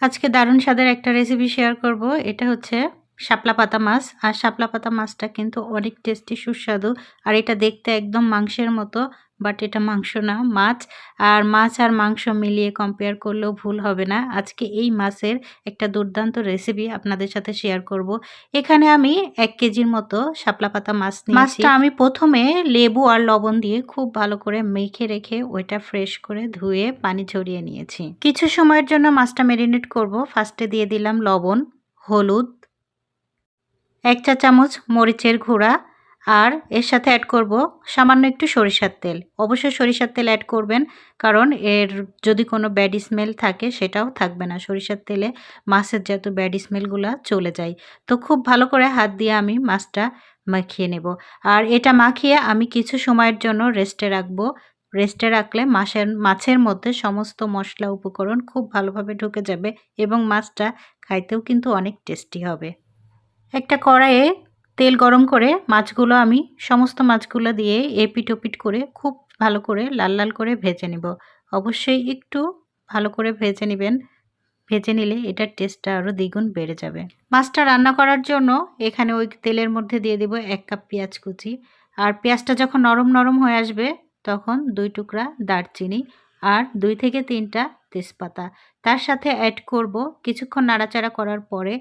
আজকে দারুণ স্বাদের একটা রেসিপি শেয়ার করব। এটা হচ্ছে শাপলা পাতা মাছ। আর শাপলা পাতা মাছটা কিন্তু অনেক টেস্টি সুস্বাদু। আর এটা দেখতে একদম মাংসের মতো, বাট এটা মাংস না, মাছ। আর মাছ আর মাংস মিলিয়ে কম্পেয়ার করলেও ভুল হবে না। আজকে এই মাছের একটা দুর্দান্ত রেসিপি আপনাদের সাথে শেয়ার করব। এখানে আমি ১ কেজির মতো শাপলা পাতা মাছ নিয়েছি। মাছটা আমি প্রথমে লেবু আর লবণ দিয়ে খুব ভালো করে মেখে রেখে ওইটা ফ্রেশ করে ধুয়ে পানি ঝরিয়ে নিয়েছি। কিছু সময়ের জন্য মাছটা ম্যারিনেট করব। ফার্স্টে দিয়ে দিলাম লবণ, হলুদ, ১ চা চামচ মরিচের গুঁড়া, আর এর সাথে অ্যাড করব সামান্য একটু সরিষার তেল। অবশ্যই সরিষার তেল অ্যাড করবেন, কারণ এর যদি কোনো ব্যাড স্মেল থাকে সেটাও থাকবে না। সরিষার তেলে মাছের যত ব্যাড স্মেলগুলো চলে যায়। তো খুব ভালো করে হাত দিয়ে আমি মাছটা মাখিয়ে নেব। আর এটা মাখিয়ে আমি কিছু সময়ের জন্য রেস্টে রাখবো। রেস্টে রাখলে মাছের মধ্যে সমস্ত মশলা উপকরণ খুব ভালোভাবে ঢুকে যাবে এবং মাছটা খাইতেও কিন্তু অনেক টেস্টি হবে। একটা কড়াইয়ে তেল গরম করে মাছগুলো আমি সমস্ত মাছগুলো দিয়ে এপিট ওপিট করে খুব ভালো করে লাল লাল করে ভেজে নেব। অবশ্যই একটু ভালো করে ভেজে নেবেন। ভেজে নিলে এটার টেস্টটা আরও দ্বিগুণ বেড়ে যাবে। মাছটা রান্না করার জন্য এখানে ওই তেলের মধ্যে দিয়ে দেব ১ কাপ পেঁয়াজ কুচি। আর পেঁয়াজটা যখন নরম নরম হয়ে আসবে তখন ২ টুকরা দারচিনি আর ২ থেকে ৩টা তেজপাতা। তার সাথে অ্যাড করব কিছুক্ষণ নাড়াচাড়া করার পরে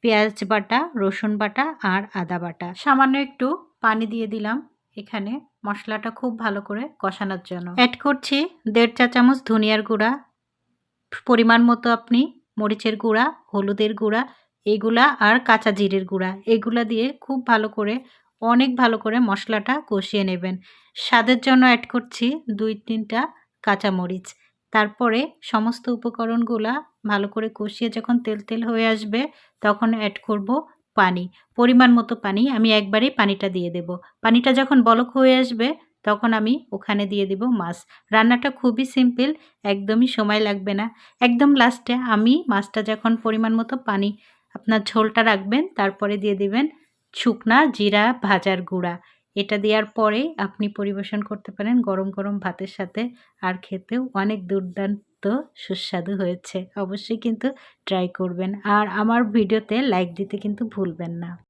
পেঁয়াজ বাটা, রসুন বাটা আর আদা বাটা। সামান্য একটু পানি দিয়ে দিলাম এখানে মশলাটা খুব ভালো করে কষানোর জন্য। অ্যাড করছি ১.৫ চা চামচ ধনিয়ার গুঁড়া, পরিমাণ মতো আপনি মরিচের গুঁড়া, হলুদের গুঁড়া এগুলা আর কাঁচা জিরের গুঁড়া এগুলা দিয়ে খুব ভালো করে অনেক ভালো করে মশলাটা কষিয়ে নেবেন। স্বাদের জন্য অ্যাড করছি ২-৩টা কাঁচামরিচ। তারপরে সমস্ত উপকরণগুলা ভালো করে কষিয়ে যখন তেল তেল হয়ে আসবে তখন অ্যাড করব পানি। পরিমাণ মতো পানি, আমি একবারেই পানিটা দিয়ে দেব। পানিটা যখন বলক হয়ে আসবে তখন আমি ওখানে দিয়ে দেব মাছ। রান্নাটা খুবই সিম্পল, একদমই সময় লাগবে না। একদম লাস্টে আমি মাছটা যখন পরিমাণ মতো পানি আপনার ঝোলটা রাখবেন তারপরে দিয়ে দিবেন শুকনা জিরা ভাজার গুঁড়া। এটা দেওয়ার পরে আপনি পরিবেশন করতে পারেন গরম গরম ভাতের সাথে। আর খেতেও অনেক দুর্দান্ত সুস্বাদু হয়েছে। অবশ্যই কিন্তু ট্রাই করবেন। আর আমার ভিডিওতে লাইক দিতে কিন্তু ভুলবেন না।